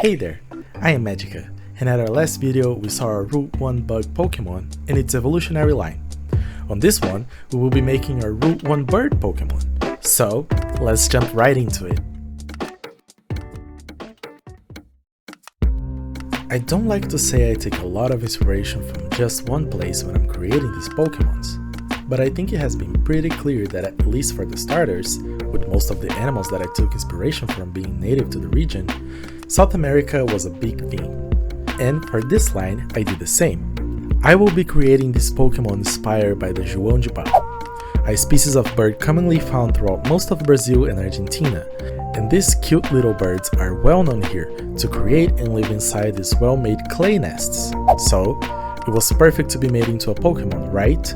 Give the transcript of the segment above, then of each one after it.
Hey there, I am Magica, and at our last video we saw our Route-One-Bug Pokémon and its evolutionary line. On this one, we will be making our Route-One-Bird Pokémon, so let's jump right into it. I don't like to say I take a lot of inspiration from just one place when I'm creating these Pokémons, but I think it has been pretty clear that at least for the starters, with most of the animals that I took inspiration from being native to the region, South America was a big theme. And for this line, I did the same. I will be creating this Pokémon inspired by the João de Barro, a species of bird commonly found throughout most of Brazil and Argentina, and these cute little birds are well known here to create and live inside these well-made clay nests. So, it was perfect to be made into a Pokémon, right?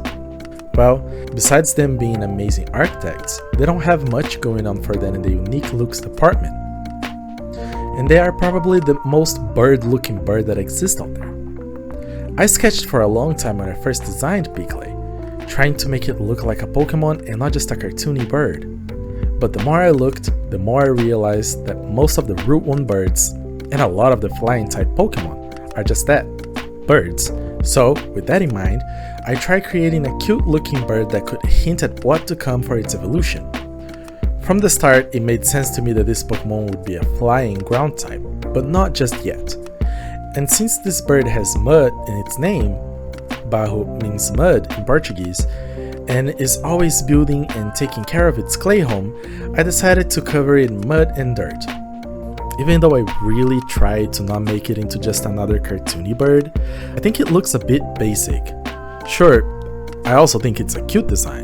Well, besides them being amazing architects, they don't have much going on for them in the unique looks department. And they are probably the most bird-looking bird that exists out there. I sketched for a long time when I first designed Peclay, trying to make it look like a Pokémon and not just a cartoony bird. But the more I looked, the more I realized that most of the Route-One-Birds and a lot of the flying type Pokémon are just that, birds. So, with that in mind, I tried creating a cute looking bird that could hint at what to come for its evolution. From the start, it made sense to me that this Pokémon would be a flying ground type, but not just yet. And since this bird has mud in its name, barro means mud in Portuguese, and is always building and taking care of its clay home, I decided to cover it in mud and dirt. Even though I really tried to not make it into just another cartoony bird, I think it looks a bit basic. Sure, I also think it's a cute design,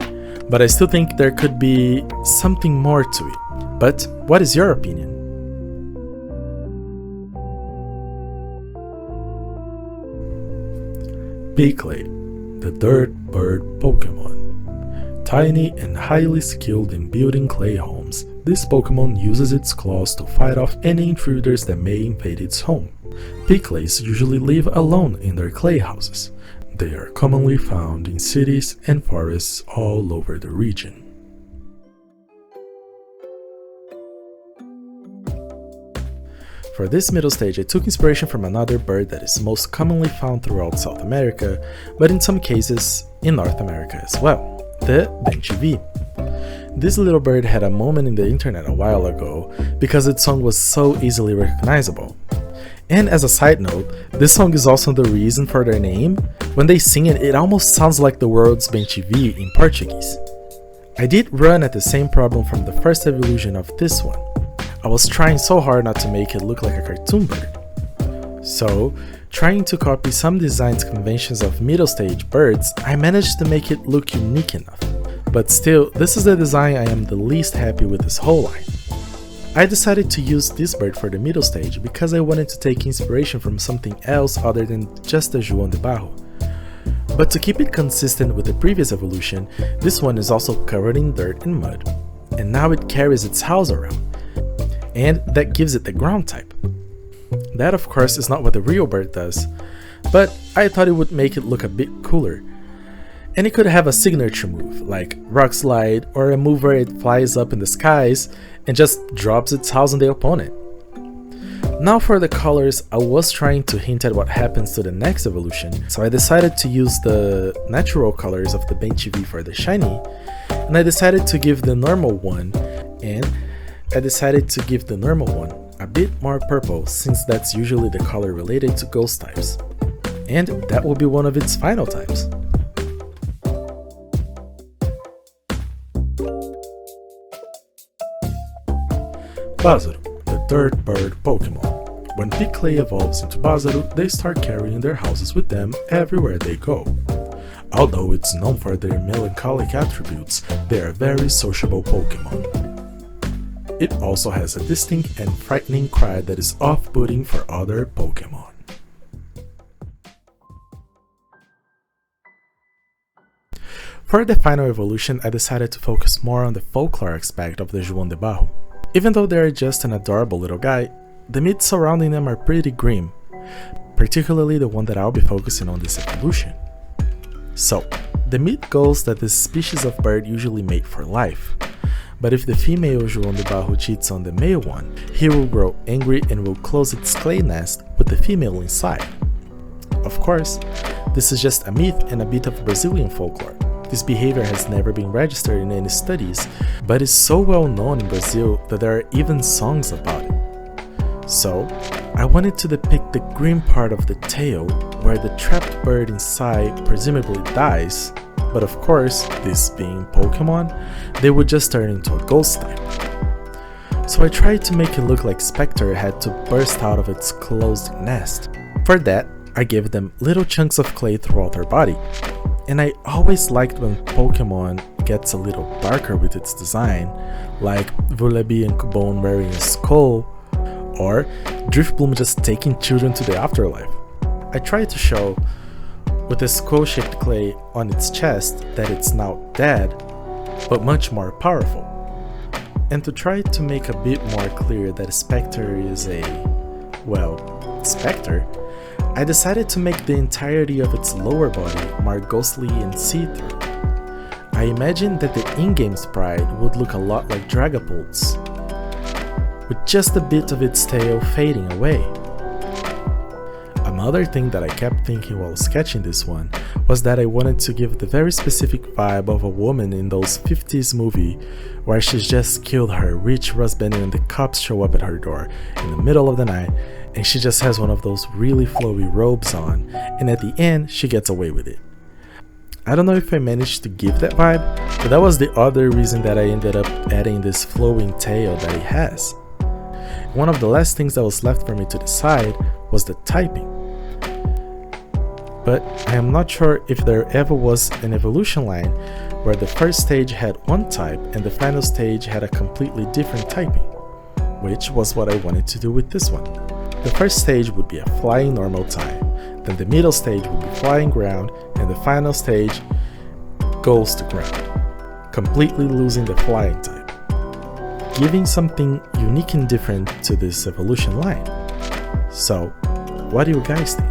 but I still think there could be something more to it. But what is your opinion? Peclay, the dirt bird Pokémon. Tiny and highly skilled in building clay homes, this Pokémon uses its claws to fight off any intruders that may invade its home. Peclays usually live alone in their clay houses. They are commonly found in cities and forests all over the region. For this middle stage, I took inspiration from another bird that is most commonly found throughout South America, but in some cases in North America as well, the Banshee. This little bird had a moment in the internet a while ago because its song was so easily recognizable. And as a side note, this song is also the reason for their name. When they sing it, it almost sounds like the world's Banshee in Portuguese. I did run at the same problem from the first evolution of this one. I was trying so hard not to make it look like a cartoon bird. So, trying to copy some design conventions of middle stage birds, I managed to make it look unique enough. But still, this is the design I am the least happy with this whole line. I decided to use this bird for the middle stage because I wanted to take inspiration from something else other than just the João de Barro. But to keep it consistent with the previous evolution, this one is also covered in dirt and mud, and now it carries its house around, and that gives it the ground type. That of course is not what the real bird does, but I thought it would make it look a bit cooler. And it could have a signature move, like rock slide, or a move where it flies up in the skies and just drops its house on the opponent. Now for the colors, I was trying to hint at what happens to the next evolution, so I decided to use the natural colors of the Banshee for the shiny, and I decided to give the normal one a bit more purple, since that's usually the color related to ghost types. And that will be one of its final types. Basaro, the dirt bird Pokémon. When Peclay evolves into Basaro, they start carrying their houses with them everywhere they go. Although it's known for their melancholic attributes, they are very sociable Pokémon. It also has a distinct and frightening cry that is off-putting for other Pokémon. For the final evolution, I decided to focus more on the folklore aspect of the João de Barro. Even though they are just an adorable little guy, the myths surrounding them are pretty grim, particularly the one that I'll be focusing on this evolution. So, the myth goes that this species of bird usually mate for life, But if the female João de Barro cheats on the male one, he will grow angry and will close its clay nest with the female inside. Of course, this is just a myth and a bit of Brazilian folklore. This behavior has never been registered in any studies, but is so well known in Brazil that there are even songs about it. So, I wanted to depict the green part of the tail, where the trapped bird inside presumably dies, but of course, this being Pokemon, they would just turn into a ghost type. So I tried to make it look like Especkter had to burst out of its closed nest. For that, I gave them little chunks of clay throughout their body. And I always liked when Pokemon gets a little darker with its design, like Vullaby and Cubone wearing a skull, or Drifbloom just taking children to the afterlife. I tried to show, with the skull-shaped clay on its chest, that it's now dead, but much more powerful. And to try to make a bit more clear that Especkter is a, well, Spectre, I decided to make the entirety of its lower body more ghostly and see-through. I imagined that the in-game sprite would look a lot like Dragapult's, with just a bit of its tail fading away. Another thing that I kept thinking while sketching this one was that I wanted to give the very specific vibe of a woman in those 50s movie where she's just killed her rich husband and the cops show up at her door in the middle of the night and she just has one of those really flowy robes on, and at the end she gets away with it. I don't know if I managed to give that vibe, but that was the other reason that I ended up adding this flowing tail that it has. One of the last things that was left for me to decide was the typing. But I am not sure if there ever was an evolution line where the first stage had one type and the final stage had a completely different typing, which was what I wanted to do with this one. The first stage would be a flying normal type, then the middle stage would be flying ground, and the final stage goes to ground, completely losing the flying type, giving something unique and different to this evolution line. So, what do you guys think?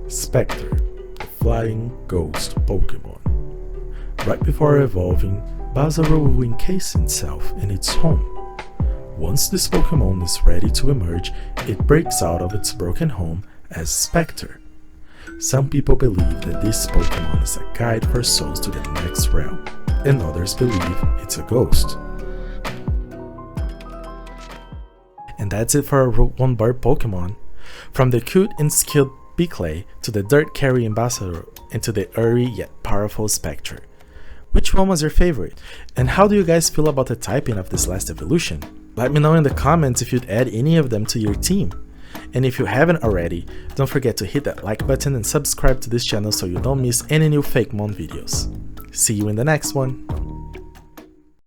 Especkter, the flying ghost Pokemon. Right before evolving, Basaro will encase itself in its home. Once this Pokemon is ready to emerge, it breaks out of its broken home as Especkter. Some people believe that this Pokemon is a guide for souls to the next realm, and others believe it's a ghost. And that's it for our Route-One-Bird Pokemon. From the cute and skilled Peclay to the dirt-carrying Basaro and to the airy yet powerful Especkter. Which one was your favorite? And how do you guys feel about the typing of this last evolution? Let me know in the comments if you'd add any of them to your team. And if you haven't already, don't forget to hit that like button and subscribe to this channel so you don't miss any new Fakemon videos. See you in the next one!